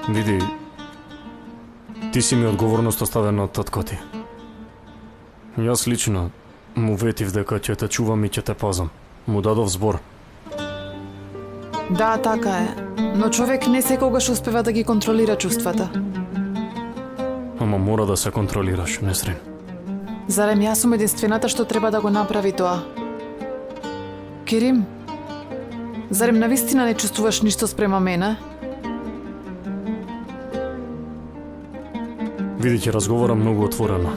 Види, ти си ми одговорност оставена од татко ти. Јас лично му ветив дека ќе те чувам и ќе те пазам. Му дадов збор. Да, така е. Но човек не секогаш успева да ги контролира чувствата. Ама мора да се контролираш, Несрин. Зарем јас сум единствената што треба да го направи тоа? Керим, зарем навистина не чувствуваш ништо спрема мене? Види, ќе разговарам многу отворено.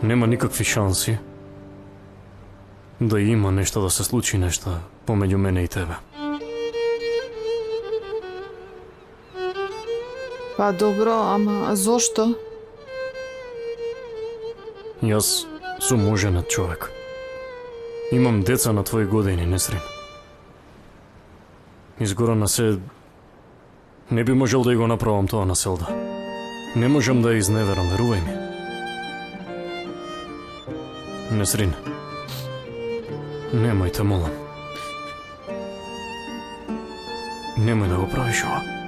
Нема никакви шанси да има нешто, да се случи нешто помеѓу мене и тебе. Па добро, ама зошто? Јас сум оженет човек. Имам деца на твои години, Несрин. Изгора на се не би можел да го направам тоа на Селда. Не можам да ја изневерам, верувај ми. Несрин, немој те молам. Немој да го правиш ова.